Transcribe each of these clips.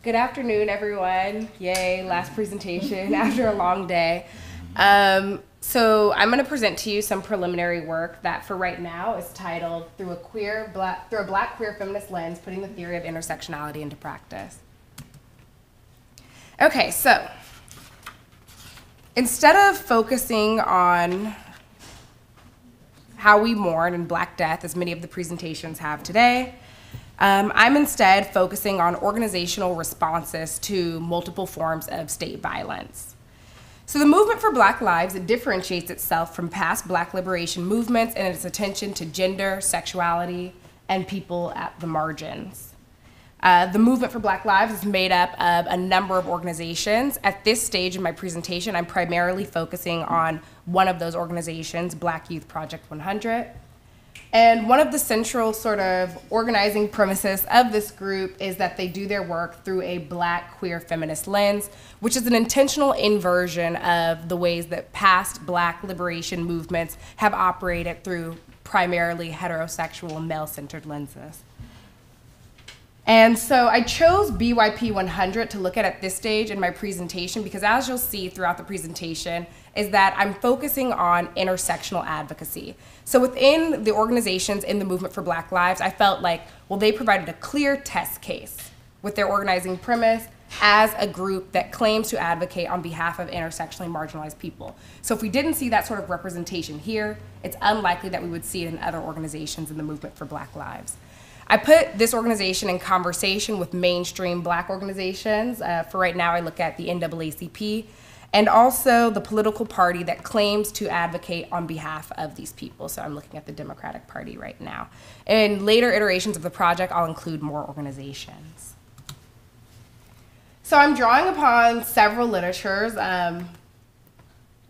Good afternoon, everyone. Yay, last presentation after a long day. So I'm going to present to you some preliminary work that for right now is titled Through a Black Queer Feminist Lens, Putting the Theory of Intersectionality into Practice. Okay, so instead of focusing on how we mourn and Black death, as many of the presentations have today, I'm instead focusing on organizational responses to multiple forms of state violence. So the movement for Black lives, it differentiates itself from past Black liberation movements in its attention to gender, sexuality, and people at the margins. The movement for Black lives is made up of a number of organizations. At this stage in my presentation, I'm primarily focusing on one of those organizations, Black Youth Project 100. And one of the central sort of organizing premises of this group is that they do their work through a Black queer feminist lens, which is an intentional inversion of the ways that past Black liberation movements have operated through primarily heterosexual male-centered lenses. And so I chose BYP 100 to look at this stage in my presentation because, as you'll see throughout the presentation, is that I'm focusing on intersectional advocacy. So within the organizations in the movement for Black lives, I felt like, well, they provided a clear test case with their organizing premise as a group that claims to advocate on behalf of intersectionally marginalized people. So if we didn't see that sort of representation here, it's unlikely that we would see it in other organizations in the movement for Black lives. I put this organization in conversation with mainstream Black organizations. For right now, I look at the NAACP and also the political party that claims to advocate on behalf of these people. So I'm looking at the Democratic Party right now. In later iterations of the project, I'll include more organizations. So I'm drawing upon several literatures.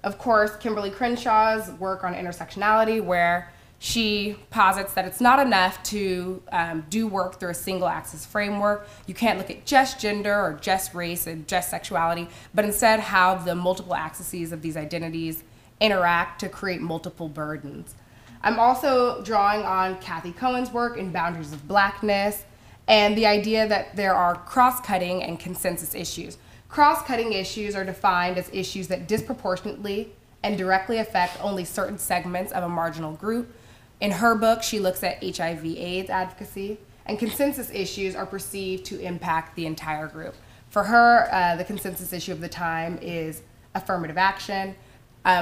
Of course, Kimberly Crenshaw's work on intersectionality, where she posits that it's not enough to do work through a single axis framework. You can't look at just gender or just race and just sexuality, but instead how the multiple axes of these identities interact to create multiple burdens. I'm also drawing on Kathy Cohen's work in Boundaries of Blackness and the idea that there are cross-cutting and consensus issues. Cross-cutting issues are defined as issues that disproportionately and directly affect only certain segments of a marginal group. In her book, she looks at HIV/AIDS advocacy, and consensus issues are perceived to impact the entire group. For her, the consensus issue of the time is affirmative action.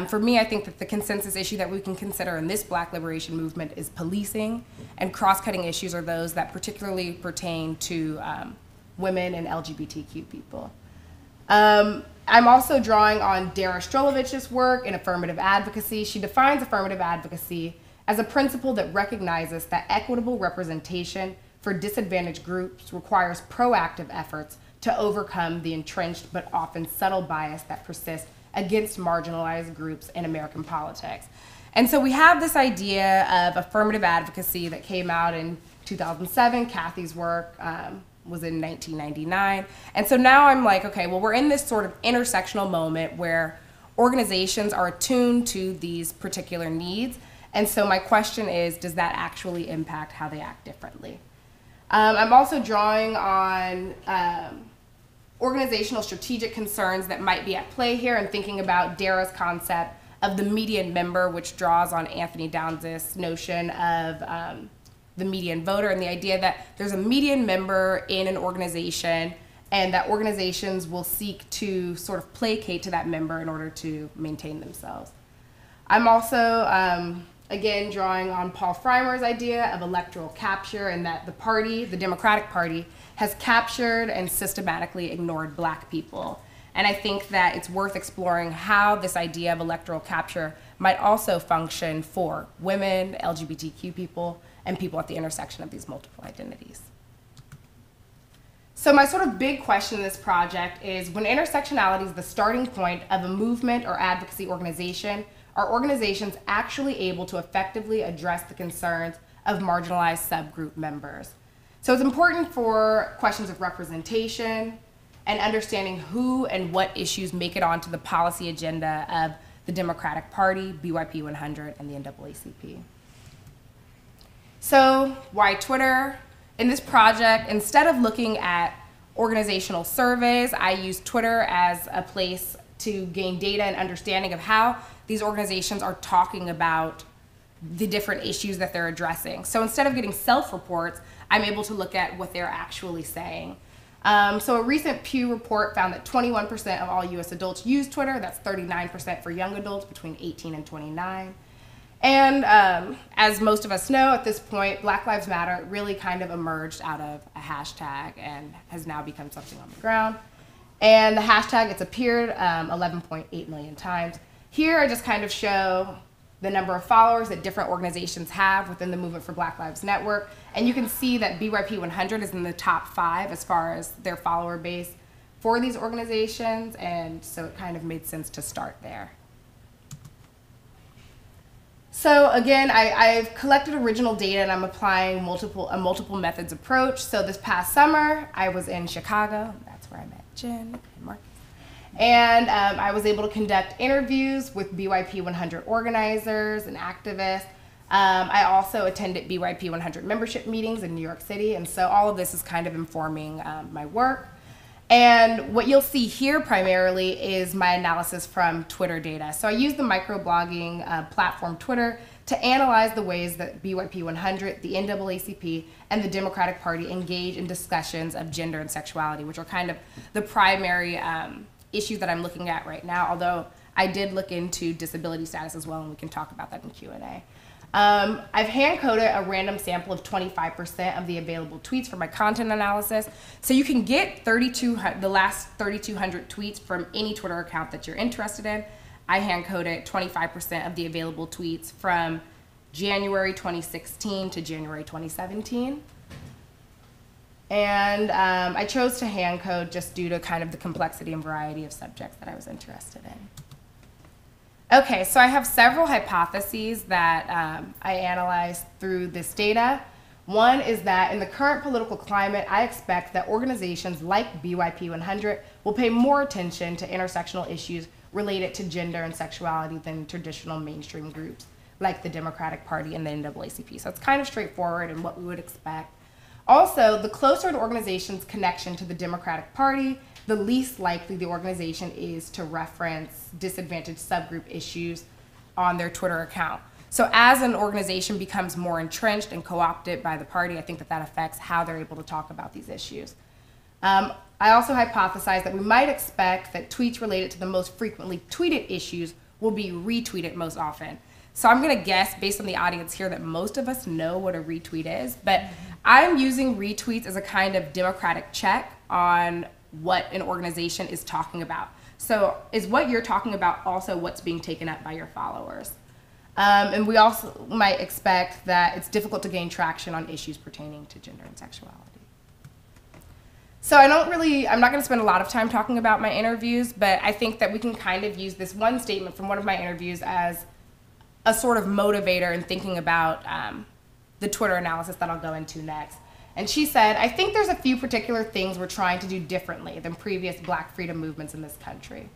For me, I think that the consensus issue that we can consider in this Black liberation movement is policing, and cross-cutting issues are those that particularly pertain to women and LGBTQ people. I'm also drawing on Dara Strolovic's work in affirmative advocacy. She defines affirmative advocacy as a principle that recognizes that equitable representation for disadvantaged groups requires proactive efforts to overcome the entrenched but often subtle bias that persists against marginalized groups in American politics. And so we have this idea of affirmative advocacy that came out in 2007. Kathy's work was in 1999. And so now I'm like, okay, well, we're in this sort of intersectional moment where organizations are attuned to these particular needs. And so my question is, does that actually impact how they act differently? I'm also drawing on organizational strategic concerns that might be at play here and thinking about Dara's concept of the median member, which draws on Anthony Downs' notion of the median voter and the idea that there's a median member in an organization and that organizations will seek to sort of placate to that member in order to maintain themselves. I'm also, again, drawing on Paul Freimer's idea of electoral capture and that the party, the Democratic Party, has captured and systematically ignored Black people. And I think that it's worth exploring how this idea of electoral capture might also function for women, LGBTQ people, and people at the intersection of these multiple identities. So my sort of big question in this project is, when intersectionality is the starting point of a movement or advocacy organization, are organizations actually able to effectively address the concerns of marginalized subgroup members? So it's important for questions of representation and understanding who and what issues make it onto the policy agenda of the Democratic Party, BYP 100, and the NAACP. So why Twitter? In this project, instead of looking at organizational surveys. I use Twitter as a place to gain data and understanding of how these organizations are talking about the different issues that they're addressing. So instead of getting self-reports, I'm able to look at what they're actually saying. So a recent Pew report found that 21% of all US adults use Twitter. That's 39% for young adults between 18 and 29. And as most of us know at this point, Black Lives Matter really kind of emerged out of a hashtag and has now become something on the ground. And the hashtag, it's appeared 11.8 million times. Here I just kind of show the number of followers that different organizations have within the Movement for Black Lives Network. And you can see that BYP 100 is in the top 5 as far as their follower base for these organizations. And so it kind of made sense to start there. So again, I've collected original data and I'm applying a multiple methods approach. So this past summer, I was in Chicago. That's where I met Jen and Marcus. And I was able to conduct interviews with BYP 100 organizers and activists. I also attended BYP 100 membership meetings in New York City. And so all of this is kind of informing my work. And what you'll see here primarily is my analysis from Twitter data. So I use the microblogging platform Twitter to analyze the ways that BYP 100, the NAACP, and the Democratic Party engage in discussions of gender and sexuality, which are kind of the primary issues that I'm looking at right now, although I did look into disability status as well, and we can talk about that in Q&A. I've hand-coded a random sample of 25% of the available tweets for my content analysis. So you can get the last 3,200 tweets from any Twitter account that you're interested in. I hand-coded 25% of the available tweets from January 2016 to January 2017. And I chose to hand-code just due to kind of the complexity and variety of subjects that I was interested in. Okay, so I have several hypotheses that I analyzed through this data. One is that in the current political climate, I expect that organizations like BYP 100 will pay more attention to intersectional issues related to gender and sexuality than traditional mainstream groups like the Democratic Party and the NAACP. So it's kind of straightforward and what we would expect. Also, the closer an organization's connection to the Democratic Party, the least likely the organization is to reference disadvantaged subgroup issues on their Twitter account. So as an organization becomes more entrenched and co-opted by the party, I think that affects how they're able to talk about these issues. I also hypothesize that we might expect that tweets related to the most frequently tweeted issues will be retweeted most often. So I'm gonna guess, based on the audience here, that most of us know what a retweet is, but I'm using retweets as a kind of democratic check on what an organization is talking about. So is what you're talking about also what's being taken up by your followers? And we also might expect that it's difficult to gain traction on issues pertaining to gender and sexuality. So I'm not gonna spend a lot of time talking about my interviews, but I think that we can kind of use this one statement from one of my interviews as a sort of motivator in thinking about the Twitter analysis that I'll go into next. And she said, I think there's a few particular things we're trying to do differently than previous Black freedom movements in this country.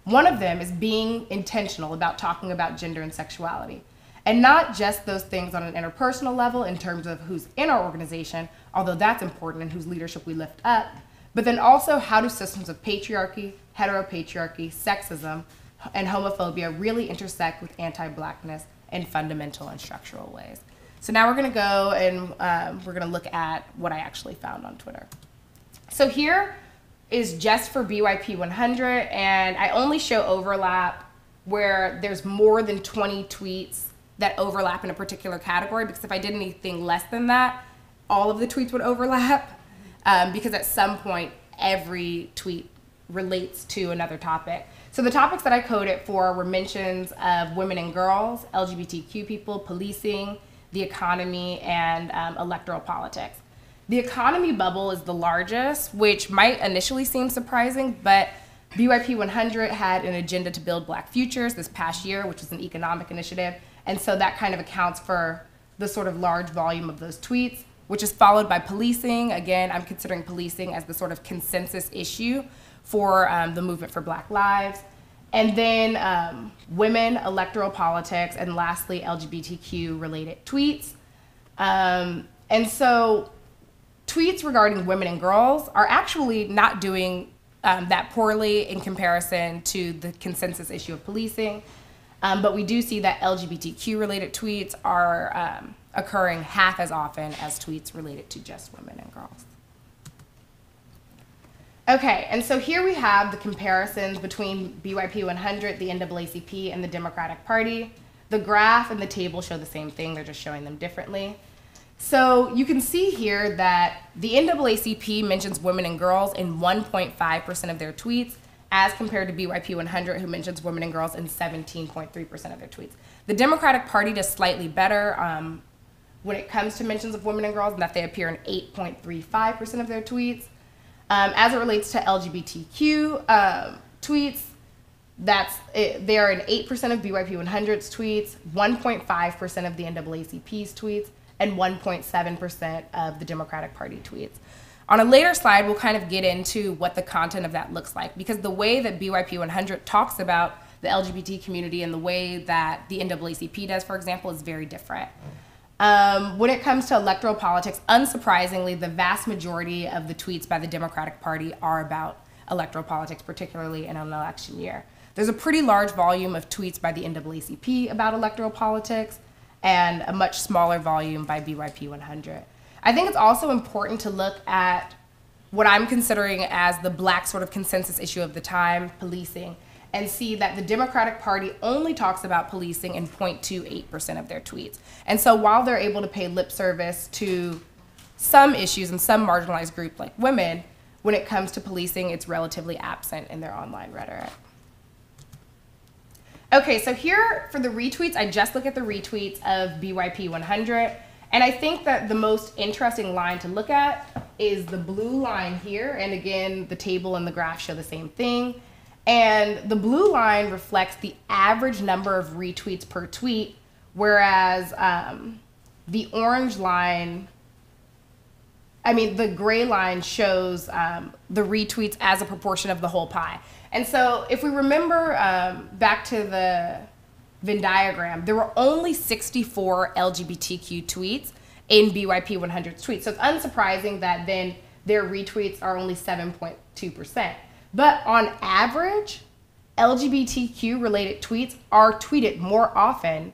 One of them is being intentional about talking about gender and sexuality. And not just those things on an interpersonal level in terms of who's in our organization, although that's important and whose leadership we lift up, but then also how do systems of patriarchy, heteropatriarchy, sexism, and homophobia really intersect with anti-Blackness in fundamental and structural ways. So now we're gonna go and we're gonna look at what I actually found on Twitter. So here is just for BYP 100, and I only show overlap where there's more than 20 tweets that overlap in a particular category, because if I did anything less than that, all of the tweets would overlap, because at some point, every tweet relates to another topic. So the topics that I coded for were mentions of women and girls, LGBTQ people, policing, the economy, and electoral politics. The economy bubble is the largest, which might initially seem surprising, but BYP 100 had an agenda to build Black futures this past year, which was an economic initiative, and so that kind of accounts for the sort of large volume of those tweets, which is followed by policing. Again, I'm considering policing as the sort of consensus issue for the movement for Black lives. And then women, electoral politics, and lastly, LGBTQ related tweets. And so tweets regarding women and girls are actually not doing that poorly in comparison to the consensus issue of policing. But we do see that LGBTQ related tweets are occurring half as often as tweets related to just women and girls. Okay, and so here we have the comparisons between BYP 100, the NAACP, and the Democratic Party. The graph and the table show the same thing, they're just showing them differently. So you can see here that the NAACP mentions women and girls in 1.5% of their tweets, as compared to BYP 100, who mentions women and girls in 17.3% of their tweets. The Democratic Party does slightly better when it comes to mentions of women and girls, and that they appear in 8.35% of their tweets. As it relates to LGBTQ tweets, they are in 8% of BYP 100's tweets, 1.5% of the NAACP's tweets, and 1.7% of the Democratic Party tweets. On a later slide, we'll kind of get into what the content of that looks like, because the way that BYP 100 talks about the LGBT community and the way that the NAACP does, for example, is very different. When it comes to electoral politics, unsurprisingly, the vast majority of the tweets by the Democratic Party are about electoral politics, particularly in an election year. There's a pretty large volume of tweets by the NAACP about electoral politics and a much smaller volume by BYP 100. I think it's also important to look at what I'm considering as the black sort of consensus issue of the time, policing, and see that the Democratic Party only talks about policing in 0.28% of their tweets. And so while they're able to pay lip service to some issues and some marginalized groups like women, when it comes to policing, it's relatively absent in their online rhetoric. Okay, so here for the retweets, I just look at the retweets of BYP 100. And I think that the most interesting line to look at is the blue line here. And again, the table and the graph show the same thing. And the blue line reflects the average number of retweets per tweet, whereas the orange line, the gray line shows the retweets as a proportion of the whole pie. And so if we remember back to the Venn diagram, there were only 64 LGBTQ tweets in BYP 100's tweets. So it's unsurprising that then their retweets are only 7.2%. But on average, LGBTQ related tweets are retweeted more often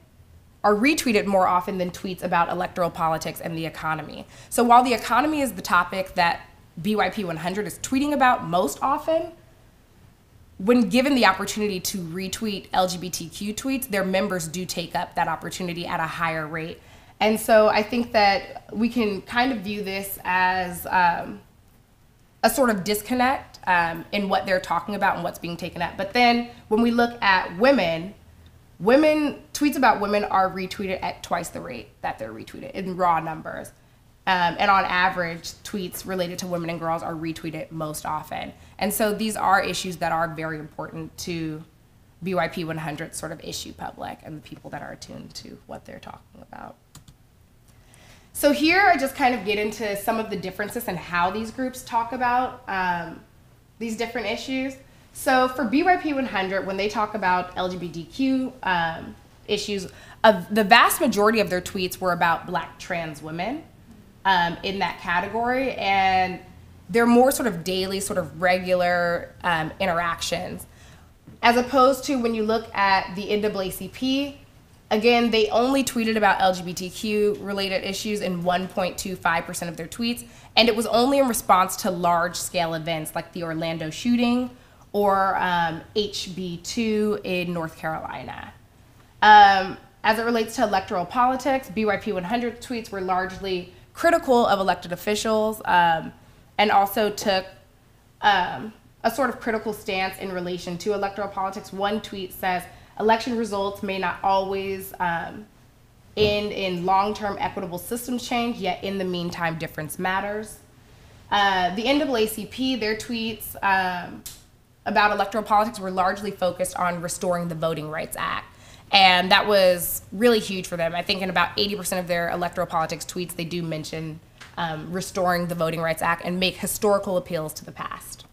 than tweets about electoral politics and the economy. So while the economy is the topic that BYP 100 is tweeting about most often, when given the opportunity to retweet LGBTQ tweets, their members do take up that opportunity at a higher rate. And so I think that we can kind of view this as a sort of disconnect in what they're talking about and what's being taken up. But then when we look at women, tweets about women are retweeted at twice the rate that they're retweeted in raw numbers. And on average, tweets related to women and girls are retweeted most often. And so these are issues that are very important to BYP 100 sort of issue public and the people that are attuned to what they're talking about. So here I just kind of get into some of the differences in how these groups talk about these different issues. So for BYP 100, when they talk about LGBTQ issues, the vast majority of their tweets were about Black trans women in that category, and they're more sort of daily, sort of regular interactions. As opposed to when you look at the NAACP, again, they only tweeted about LGBTQ related issues in 1.25% of their tweets, and it was only in response to large scale events like the Orlando shooting or HB2 in North Carolina. As it relates to electoral politics, BYP 100 tweets were largely critical of elected officials and also took a sort of critical stance in relation to electoral politics. One tweet says, election results may not always end in long-term equitable systems change, yet in the meantime, difference matters. The NAACP, their tweets about electoral politics were largely focused on restoring the Voting Rights Act. And that was really huge for them. I think in about 80% of their electoral politics tweets, they do mention restoring the Voting Rights Act and make historical appeals to the past.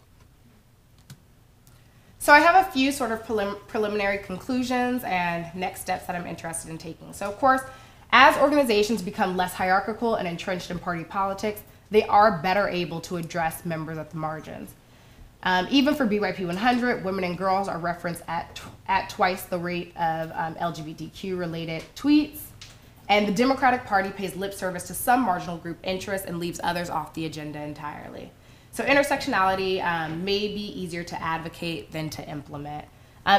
So I have a few sort of preliminary conclusions and next steps that I'm interested in taking. So of course, as organizations become less hierarchical and entrenched in party politics, they are better able to address members at the margins. Even for BYP 100, women and girls are referenced at twice the rate of LGBTQ-related tweets. And the Democratic Party pays lip service to some marginal group interests and leaves others off the agenda entirely. So intersectionality may be easier to advocate than to implement.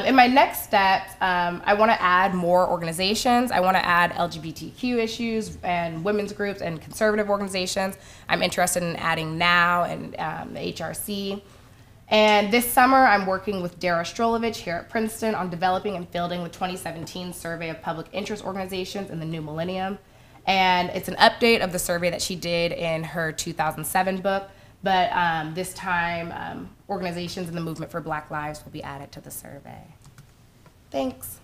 In my next steps, I want to add more organizations. I want to add LGBTQ issues and women's groups and conservative organizations. I'm interested in adding NOW and the HRC. And this summer, I'm working with Dara Strolovich here at Princeton on developing and fielding the 2017 Survey of Public Interest Organizations in the New Millennium. And it's an update of the survey that she did in her 2007 book, but this time, organizations in the movement for Black Lives will be added to the survey. Thanks.